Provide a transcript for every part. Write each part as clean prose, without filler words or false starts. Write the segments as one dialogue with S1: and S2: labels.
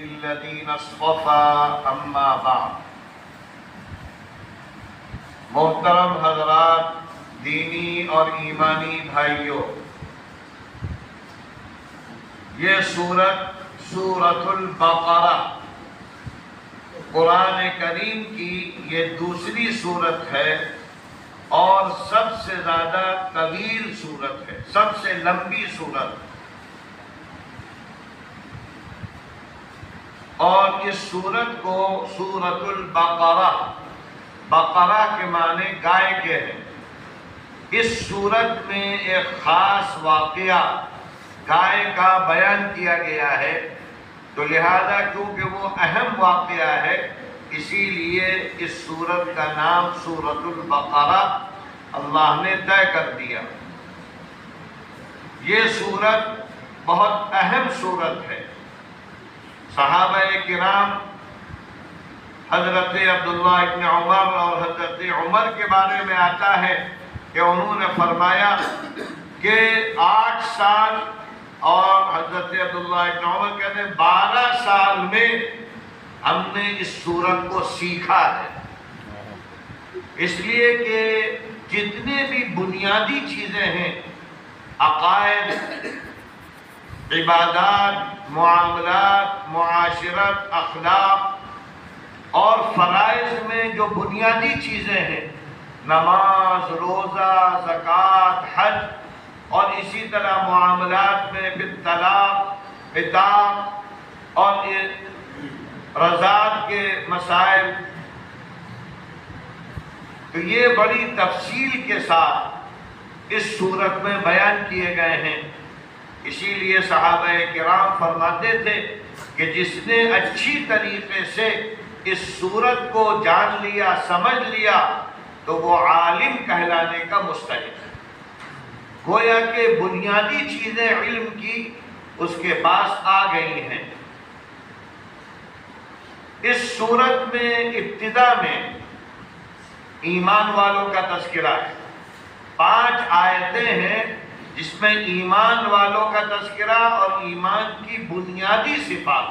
S1: الذین اصطفى اما بعد۔ محترم حضرات، دینی اور ایمانی بھائیوں، یہ سورۃ البقرہ قرآن کریم کی یہ دوسری سورت ہے اور سب سے زیادہ طویل سورت ہے، سب سے لمبی سورت۔ اور اس سورت کو سورۃ البقرہ، بقرہ کے معنی گائے کے ہیں۔ اس سورت میں ایک خاص واقعہ گائے کا بیان کیا گیا ہے، تو لہذا کیونکہ وہ اہم واقعہ ہے، اسی لیے اس سورت کا نام سورۃ البقرہ اللہ نے طے کر دیا۔ یہ سورت بہت اہم سورت ہے۔ صحابہ کرام حضرت عبداللہ ابن عمر اور حضرت عمر کے بارے میں آتا ہے کہ انہوں نے فرمایا کہ 8 سال، اور حضرت عبداللہ ابن عمر کہتے ہیں 12 سال میں ہم نے اس سورت کو سیکھا ہے، اس لیے کہ جتنے بھی بنیادی چیزیں ہیں، عقائد، عبادات، معاملات، معاشرت، اخلاق اور فرائض میں جو بنیادی چیزیں ہیں، نماز، روزہ، زکوٰۃ، حج، اور اسی طرح معاملات میں طلاق، عتاق اور رضاعت کے مسائل، تو یہ بڑی تفصیل کے ساتھ اس صورت میں بیان کیے گئے ہیں۔ اسی لیے صحابہ کرام فرماتے تھے کہ جس نے اچھی طریقے سے اس سورت کو جان لیا، سمجھ لیا، تو وہ عالم کہلانے کا مستحق ہے۔ گویا کہ بنیادی چیزیں علم کی اس کے پاس آ گئی ہیں۔ اس سورت میں ابتدا میں ایمان والوں کا تذکرہ ہے۔ 5 آیتیں ہیں جس میں ایمان والوں کا تذکرہ اور ایمان کی بنیادی صفات۔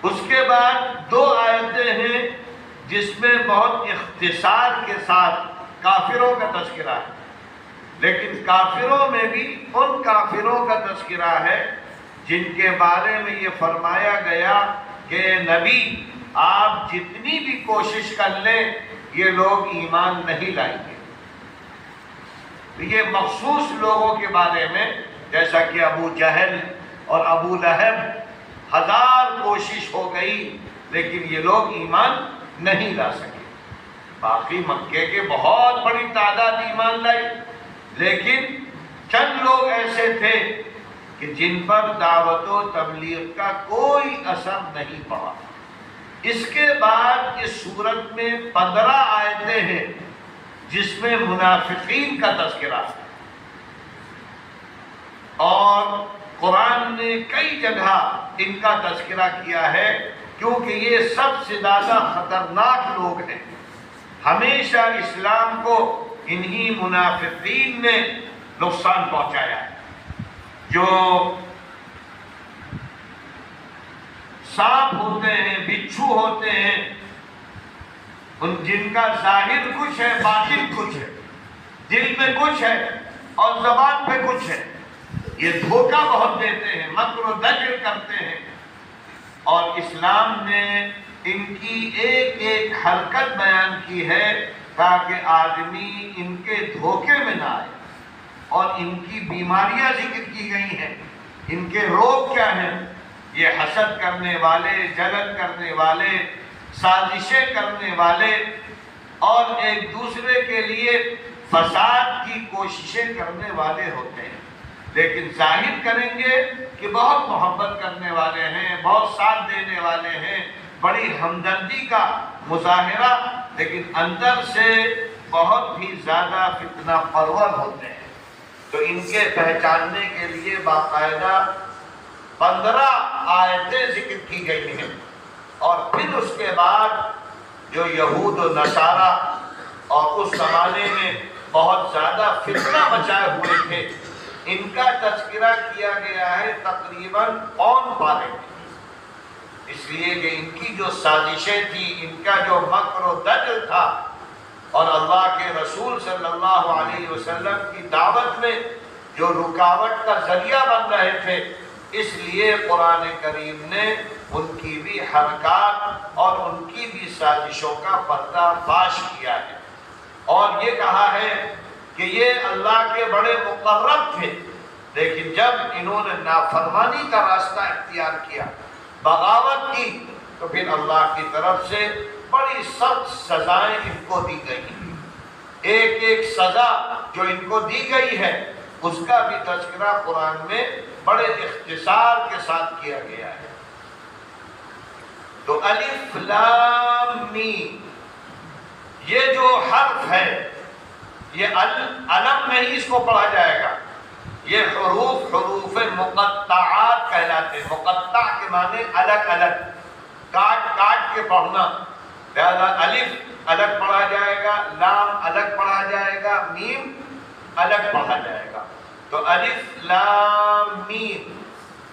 S1: اس کے بعد 2 آیتیں ہیں جس میں بہت اختصار کے ساتھ کافروں کا تذکرہ ہے، لیکن کافروں میں بھی ان کافروں کا تذکرہ ہے جن کے بارے میں یہ فرمایا گیا کہ نبی آپ جتنی بھی کوشش کر لیں یہ لوگ ایمان نہیں لائیں گے۔ یہ مخصوص لوگوں کے بارے میں، جیسا کہ ابو جہل اور ابو لہب، 1000 کوشش ہو گئی لیکن یہ لوگ ایمان نہیں لا سکے۔ باقی مکے کے بہت بڑی تعداد ایمان لائی، لیکن چند لوگ ایسے تھے کہ جن پر دعوت و تبلیغ کا کوئی اثر نہیں پڑا۔ اس کے بعد اس سورت میں 15 آیتیں ہیں جس میں منافقین کا تذکرہ ہے، اور قرآن نے کئی جگہ ان کا تذکرہ کیا ہے کیونکہ یہ سب سے زیادہ خطرناک لوگ ہیں۔ ہمیشہ اسلام کو انہی منافقین نے نقصان پہنچایا ہے، جو سانپ ہوتے ہیں، بچھو ہوتے ہیں، ان جن کا ظاہر کچھ ہے، باطن کچھ ہے، دل میں کچھ ہے اور زبان پہ کچھ ہے۔ یہ دھوکہ بہت دیتے ہیں، مکر و دجل کرتے ہیں، اور اسلام نے ان کی ایک ایک حرکت بیان کی ہے تاکہ آدمی ان کے دھوکے میں نہ آئے، اور ان کی بیماریاں ذکر کی گئی ہیں۔ ان کے روگ کیا ہیں؟ یہ حسد کرنے والے، جلن کرنے والے، سازشیں کرنے والے، اور ایک دوسرے کے لیے فساد کی کوششیں کرنے والے ہوتے ہیں، لیکن ظاہر کریں گے کہ بہت محبت کرنے والے ہیں، بہت ساتھ دینے والے ہیں، بڑی ہمدردی کا مظاہرہ، لیکن اندر سے بہت ہی زیادہ فتنہ پرور ہوتے ہیں۔ تو ان کے پہچاننے کے لیے باقاعدہ 15 آیتیں ذکر کی گئی ہیں، اور پھر اس کے بعد جو یہود و نصارہ اور اس زمانے میں بہت زیادہ فتنہ مچائے ہوئے تھے، ان کا تذکرہ کیا گیا ہے تقریباً پون پارے میں، اس لیے کہ ان کی جو سازشیں تھیں، ان کا جو مکر و دجل تھا، اور اللہ کے رسول صلی اللہ علیہ وسلم کی دعوت میں جو رکاوٹ کا ذریعہ بن رہے تھے، اس لیے قرآن کریم نے ان کی بھی حرکات اور ان کی بھی سازشوں کا پردہ فاش کیا ہے، اور یہ کہا ہے کہ یہ اللہ کے بڑے مقرب تھے، لیکن جب انہوں نے نافرمانی کا راستہ اختیار کیا، بغاوت کی، تو پھر اللہ کی طرف سے بڑی سخت سزائیں ان کو دی گئی۔ ایک ایک سزا جو ان کو دی گئی ہے اس کا بھی تذکرہ قرآن میں بڑے اختصار کے ساتھ کیا گیا ہے۔ تو الف لام میم، یہ جو حرف ہے، یہ علم نہیں اس کو پڑھا جائے گا، یہ حروف مقطعات کہلاتے ہیں۔ مقطع کے معنی الگ الگ، کاٹ کاٹ کے پڑھنا، لہذا الف الگ پڑھا جائے گا، لام الگ پڑھا جائے گا، میم الگ پڑھا جائے گا۔ تو الف لام میم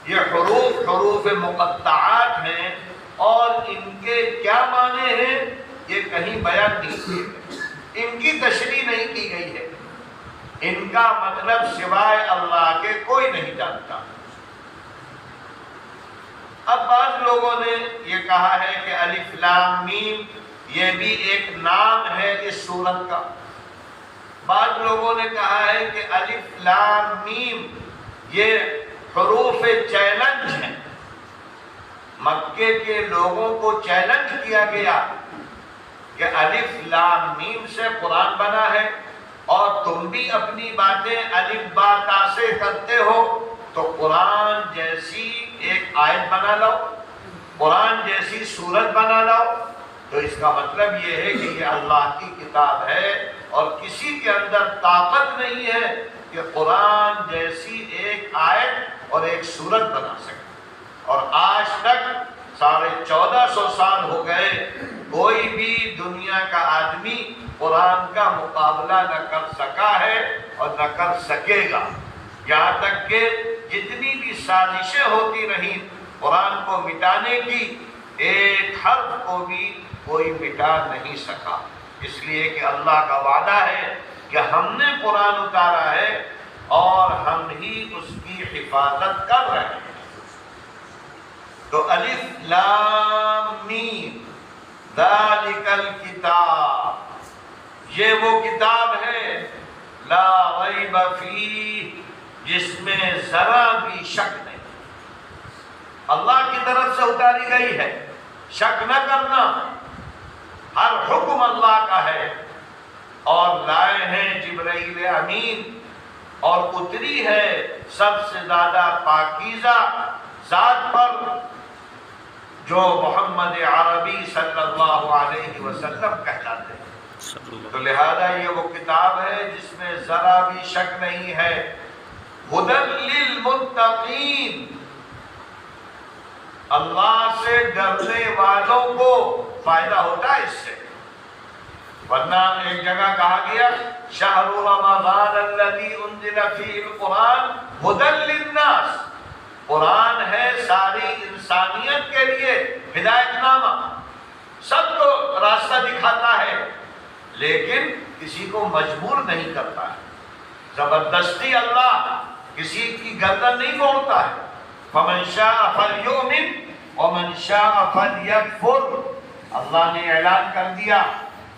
S1: یہ حروف مقطعات ہیں، اور ان کے کیا معنی ہیں یہ کہیں بیان نہیں کیے گئے، ان کی تشریح نہیں کی گئی ہے، ان کا مطلب سوائے اللہ کے کوئی نہیں جانتا۔ اب بعض لوگوں نے یہ کہا ہے کہ الف لام میم یہ بھی ایک نام ہے اس سورت کا، بعض لوگوں نے کہا ہے کہ الف لام میم یہ حروف چیلنج ہیں، مکے کے لوگوں کو چیلنج کیا گیا کہ الف لام میم سے قرآن بنا ہے، اور تم بھی اپنی باتیں الف با تا سے کرتے ہو، تو قرآن جیسی ایک آیت بنا لاؤ، قرآن جیسی سورت بنا لاؤ۔ تو اس کا مطلب یہ ہے کہ یہ اللہ کی کتاب ہے، اور کسی کے اندر طاقت نہیں ہے کہ قرآن جیسی ایک آیت اور ایک سورت بنا سکے۔ اور آج تک 1450 سال ہو گئے، کوئی بھی دنیا کا آدمی قرآن کا مقابلہ نہ کر سکا ہے اور نہ کر سکے گا، یہاں تک کہ جتنی بھی سازشیں ہوتی رہیں قرآن کو مٹانے کی، ایک حرف کو بھی کوئی مٹا نہیں سکا، اس لیے کہ اللہ کا وعدہ ہے کہ ہم نے قرآن اتارا ہے اور ہم ہی اس کی حفاظت کر رہے ہیں۔ تو الف لام میم ذالک الکتاب، یہ وہ کتاب ہے لا ریب فیہ، جس میں ذرا بھی شک نہیں، اللہ کی طرف سے اتاری گئی ہے، شک نہ کرنا، ہر حکم اللہ کا ہے، اور لائے ہیں جبرائیل امین، اور اتری ہے سب سے زیادہ پاکیزہ ذات پر جو محمد عربی صلی اللہ علیہ وسلم کہلاتے ہیں۔ تو لہذا یہ وہ کتاب ہے جس میں ذرا بھی شک نہیں ہے۔ ہدی للمتقین، اللہ سے ڈرنے والوں کو فائدہ ہوتا ہے اس سے، ورنہ ایک جگہ کہا گیا شہر رمضان الذی انزل فیہ القرآن ہدی للناس، قرآن ہے ساری انسانیت کے لیے ہدایت نامہ، سب کو راستہ دکھاتا ہے، لیکن کسی کو مجبور نہیں کرتا ہے، زبردستی اللہ کسی کی گردن نہیں موڑتا ہے۔ فمن شاء فلیؤمن ومن شاء فلیکفر، اللہ نے اعلان کر دیا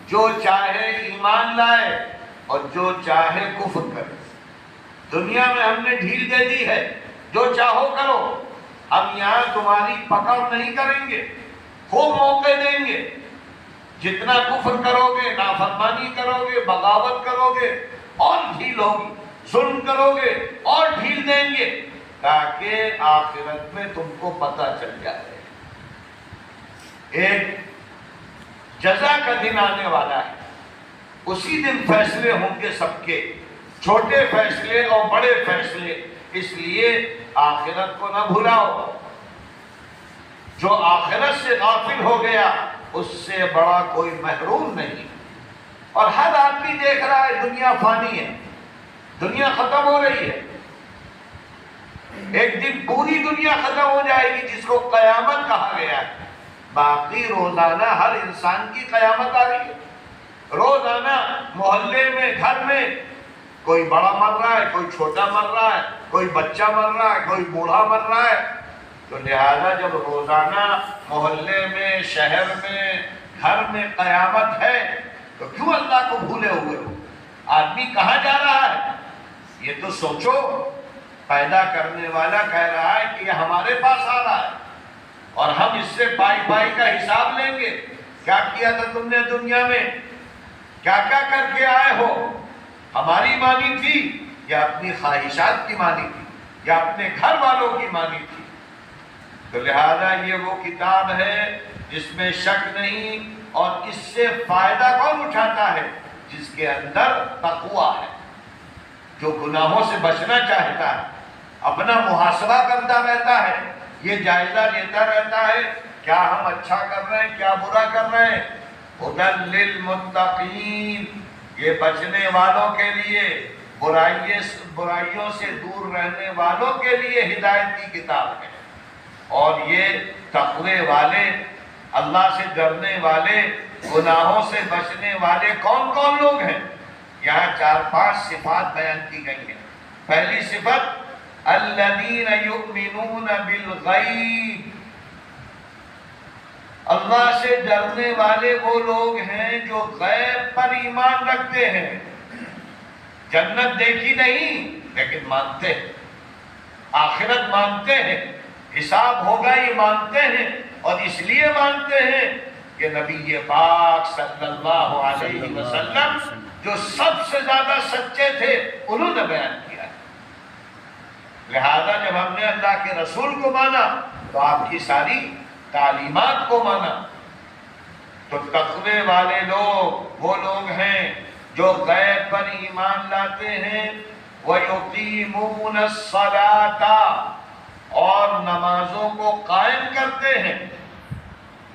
S1: جو چاہے ایمان لائے اور جو چاہے کفر کرے۔ دنیا میں ہم نے ڈھیل دے دی ہے، جو چاہو کرو، ہم یہاں تمہاری پکڑ نہیں کریں گے، خوب موقع دیں گے، جتنا کفر کرو گے، نافرمانی کرو گے، بغاوت کرو گے اور ڈھیل ہوگی، ظلم کرو گے اور ڈھیل دیں گے، تاکہ آخرت میں تم کو پتہ چل جائے ایک جزا کا دن آنے والا ہے، اسی دن فیصلے ہوں گے سب کے، چھوٹے فیصلے اور بڑے فیصلے، اس لیے آخرت کو نہ بھلاؤ۔ جو آخرت سے غافل ہو گیا اس سے بڑا کوئی محروم نہیں، اور ہر آدمی دیکھ رہا ہے دنیا فانی ہے، دنیا ختم ہو رہی ہے، ایک دن پوری دنیا ختم ہو جائے گی جس کو قیامت کہا گیا ہے. باقی روزانہ ہر انسان کی قیامت آ رہی ہے. روزانہ محلے میں، گھر میں کوئی بڑا مر رہا ہے، کوئی چھوٹا مر رہا ہے، کوئی بچہ مر رہا ہے، کوئی بوڑھا مر رہا ہے. تو لہذا جب روزانہ محلے میں، شہر میں، گھر میں قیامت ہے تو کیوں اللہ کو بھولے ہوئے ہو؟ آدمی کہاں جا رہا ہے یہ تو سوچو. پیدا کرنے والا کہہ رہا ہے کہ یہ ہمارے پاس آ رہا ہے اور ہم اس سے پائی پائی کا حساب لیں گے. کیا کیا تھا تم نے دنیا میں؟ کیا کیا کر کے آئے ہو؟ ہماری مانی تھی یا اپنی خواہشات کی مانی تھی یا اپنے گھر والوں کی مانی تھی؟ تو لہذا یہ وہ کتاب ہے جس میں شک نہیں، اور اس سے فائدہ کون اٹھاتا ہے؟ جس کے اندر تقویٰ ہے، جو گناہوں سے بچنا چاہتا ہے، اپنا محاسبہ کرتا رہتا ہے، یہ جائزہ لیتا رہتا ہے کیا ہم اچھا کر رہے ہیں، کیا برا کر رہے ہیں. ہدی للمتقین، یہ بچنے والوں کے لیے، برائیوں سے دور رہنے والوں کے لیے ہدایت کی کتاب ہے. اور یہ تقوی والے، اللہ سے ڈرنے والے، گناہوں سے بچنے والے کون کون لوگ ہیں؟ یہاں 4-5 صفات بیان کی گئی ہیں. پہلی صفت الذین یؤمنون بالغیب، اللہ سے ڈرنے والے وہ لوگ ہیں جو غیب پر ایمان رکھتے ہیں. جنت دیکھی نہیں لیکن مانتے ہیں، آخرت مانتے ہیں، حساب ہوگا یہ مانتے ہیں، اور اس لیے مانتے ہیں کہ نبی پاک صلی اللہ علیہ وسلم جو سب سے زیادہ سچے تھے انہوں نے بیان کیا. لہذا جب ہم نے اللہ کے رسول کو مانا تو آپ کی ساری تعلیمات کو مانا. تو تقوی والے لوگ وہ لوگ ہیں جو غیب پر ایمان لاتے ہیں. وَيُقِيمُونَ الصَّلَاةَ، اور نمازوں کو قائم کرتے ہیں.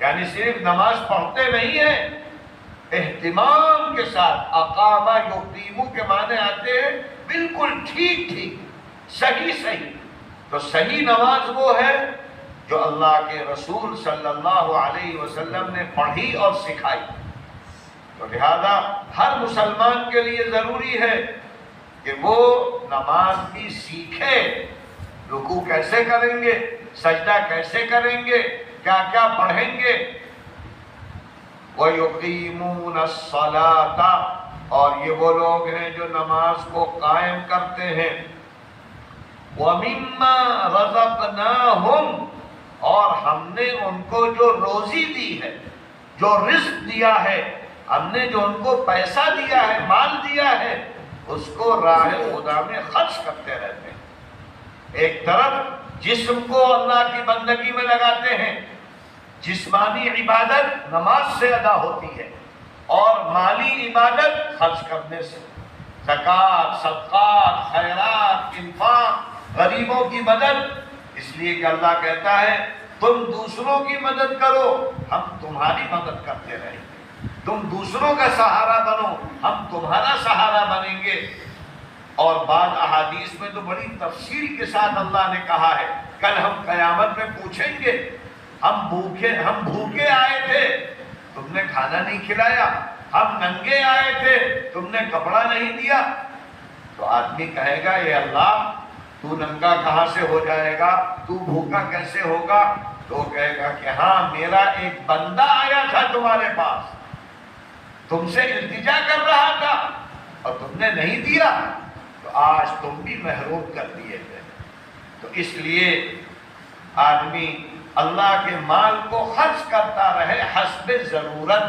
S1: یعنی صرف نماز پڑھتے نہیں ہیں، اہتمام کے ساتھ. اقامہ یقیمو کے معنی آتے ہیں بالکل ٹھیک ٹھیک، صحیح صحیح. تو صحیح نماز وہ ہے جو اللہ کے رسول صلی اللہ علیہ وسلم نے پڑھی اور سکھائی. تو لہذا ہر مسلمان کے لیے ضروری ہے کہ وہ نماز بھی سیکھے. رکوع کیسے کریں گے، سجدہ کیسے کریں گے، کیا کیا پڑھیں گے. وَيُقِيمُونَ الصَّلَاةَ، اور یہ وہ لوگ ہیں جو نماز کو قائم کرتے ہیں. وَمِمَّا رَزَقْنَاهُمْ، اور ہم نے ان کو جو روزی دی ہے، جو رزق دیا ہے، ہم نے جو ان کو پیسہ دیا ہے، مال دیا ہے، اس کو راہ خدا میں خرچ کرتے رہتے ہیں. ایک طرف جسم کو اللہ کی بندگی میں لگاتے ہیں، جسمانی عبادت نماز سے ادا ہوتی ہے، اور مالی عبادت خرچ کرنے سے، زکوٰۃ، صدقات، خیرات، انفاق، غریبوں کی مدد. اس لیے کہ اللہ کہتا ہے تم دوسروں کی مدد کرو، ہم تمہاری مدد کرتے رہیں گے. تم دوسروں کا سہارا بنو، ہم تمہارا سہارا بنیں گے. اور بعض احادیث میں تو بڑی تفصیل کے ساتھ اللہ نے کہا ہے کل ہم قیامت میں پوچھیں گے ہم بھوکے آئے تھے، تم نے کھانا نہیں کھلایا، ہم ننگے آئے تھے، تم نے کپڑا نہیں دیا. تو آدمی کہے گا اے اللہ تو ننگا کہاں سے ہو جائے گا، تو بھوکا کیسے ہوگا؟ تو کہے گا کہ ہاں میرا ایک بندہ آیا تھا تمہارے پاس، تم سے التجا کر رہا تھا اور تم نے نہیں دیا، تو آج تم بھی محروم کر دیے گئے. تو اس لیے آدمی اللہ کے مال کو خرچ کرتا رہے حسب ضرورت.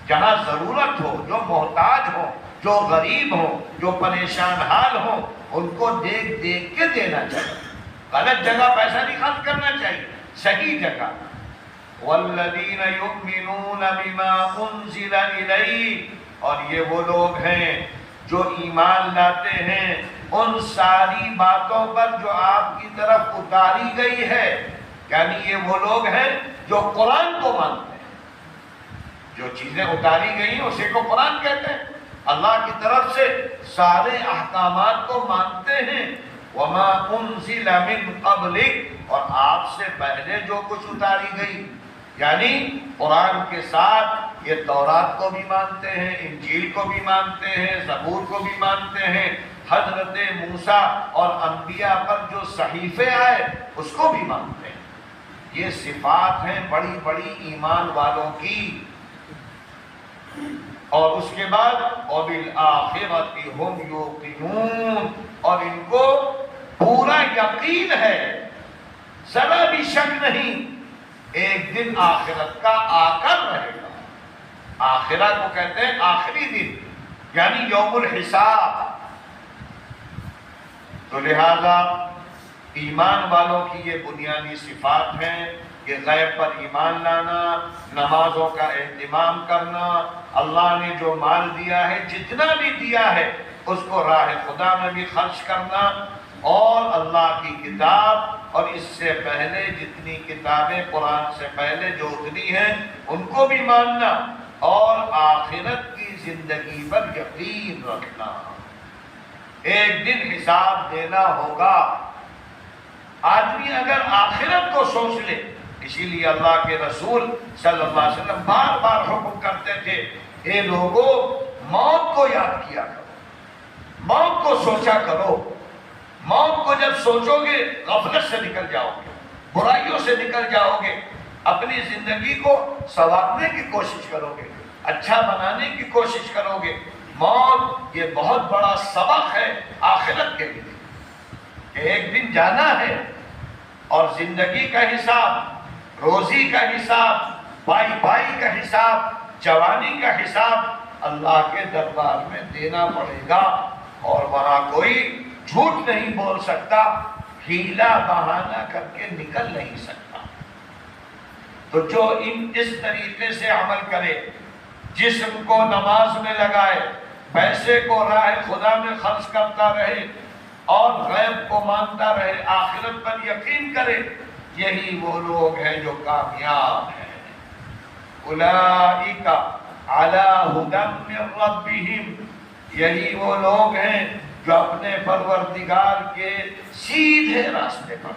S1: جہاں ضرورت ہو، جو محتاج ہو، جو غریب ہو، جو پریشان حال ہو، ان کو دیکھ دیکھ کے دینا چاہیے. غلط جگہ پیسہ نہیں خرچ کرنا چاہیے، صحیح جگہ. والذین یؤمنون بما انزل الیک، اور یہ وہ لوگ ہیں جو ایمان لاتے ہیں ان ساری باتوں پر جو آپ کی طرف اتاری گئی ہے. یعنی یہ وہ لوگ ہیں جو قرآن کو مانتے ہیں. جو چیزیں اتاری گئی ہیں اسی کو قرآن کہتے ہیں. اللہ کی طرف سے سارے احکامات کو مانتے ہیں وما انزل من قبلک، اور آپ سے پہلے جو کچھ اتاری گئی، یعنی قرآن کے ساتھ یہ تورات کو بھی مانتے ہیں، انجیل کو بھی مانتے ہیں، زبور کو بھی مانتے ہیں، حضرت موسیٰ اور انبیاء پر جو صحیفے آئے اس کو بھی مانتے ہیں۔ یہ صفات ہیں بڑی بڑی ایمان والوں کی۔ اور اس کے بعد وَبِالْآخِرَةِ هُمْ يُوقِنُونَ، اور ان کو پورا یقین ہے، ذرا بھی شک نہیں، ایک دن آخرت کا آ کر رہے گا۔ آخرت کو کہتے ہیں آخری دن، یعنی یوم الحساب۔ تو لہذا ایمان والوں کی یہ بنیادی صفات ہیں کہ غیب پر ایمان لانا، نمازوں کا اہتمام کرنا، اللہ نے جو مال دیا ہے، جتنا بھی دیا ہے، اس کو راہ خدا میں بھی خرچ کرنا، اور اللہ کی کتاب اور اس سے پہلے جتنی کتابیں قرآن سے پہلے جو اتری ہیں ان کو بھی ماننا، اور آخرت کی زندگی پر یقین رکھنا۔ ایک دن حساب دینا ہوگا۔ آدمی اگر آخرت کو سوچ لے، اسی لیے اللہ کے رسول صلی اللہ علیہ وسلم بار بار حکم کرتے تھے، اے لوگو موت کو یاد کیا کرو، موت کو سوچا کرو۔ موت کو جب سوچو گے غفلت سے نکل جاؤ گے، برائیوں سے نکل جاؤ گے، اپنی زندگی کو سنوارنے کی کوشش کرو گے، اچھا بنانے کی کوشش کرو گے۔ موت یہ بہت بڑا سبق ہے آخرت کے لیے کہ ایک دن جانا ہے، اور زندگی کا حساب، روزی کا حساب، بھائی بھائی کا حساب، جوانی کا حساب اللہ کے دربار میں دینا پڑے گا، اور وہاں کوئی جھوٹ نہیں بول سکتا، ہیلا بہانہ کر کے نکل نہیں سکتا۔ تو جو اس طریقے سے عمل کرے، جسم کو نماز میں لگائے، پیسے کو راہ خدا میں خرچ کرتا رہے، اور غیب کو مانتا رہے، آخرت پر یقین کرے، یہی وہ لوگ ہیں جو کامیاب ہیں۔ اولئک علی ھدی من ربہم، یہی وہ لوگ ہیں جو اپنے پروردگار کے سیدھے راستے پر،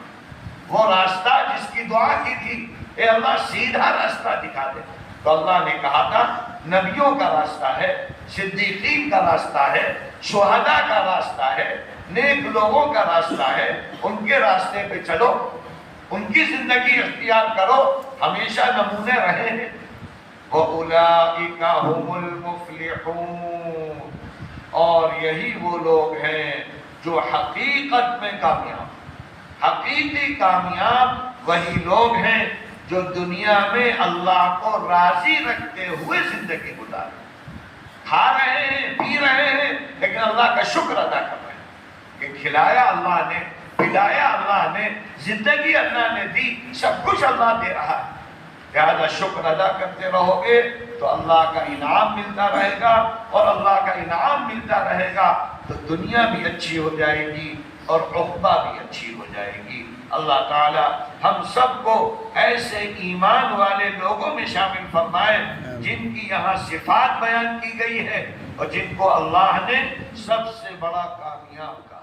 S1: وہ راستہ جس کی دعا کی تھی، اے اللہ سیدھا راستہ دکھا دے، تو اللہ نے کہا تھا نبیوں کا راستہ ہے، صدیقین کا راستہ ہے، شہداء کا راستہ ہے، نیک لوگوں کا راستہ ہے، ان کے راستے پہ چلو، ان کی زندگی اختیار کرو، ہمیشہ نمونے رہے ہیں۔ وَأُولَئِكَ هُمُ الْمُفْلِحُونَ، اور یہی وہ لوگ ہیں جو حقیقت میں کامیاب، حقیقی کامیاب وہی لوگ ہیں جو دنیا میں اللہ کو راضی رکھتے ہوئے زندگی گزارے، کھا رہے ہیں، پی رہے ہیں، لیکن اللہ کا شکر ادا کر رہے ہیں کہ کھلایا اللہ نے، پلایا اللہ نے، زندگی اللہ نے دی، سب کچھ اللہ دے رہا ہے۔ لہذا شکر ادا کرتے رہو گے تو اللہ کا انعام ملتا رہے گا، اور اللہ کا انعام ملتا رہے گا تو دنیا بھی اچھی ہو جائے گی اور عقبہ بھی اچھی ہو جائے گی۔ اللہ تعالی ہم سب کو ایسے ایمان والے لوگوں میں شامل فرمائے جن کی یہاں صفات بیان کی گئی ہے، اور جن کو اللہ نے سب سے بڑا کامیاب کہا۔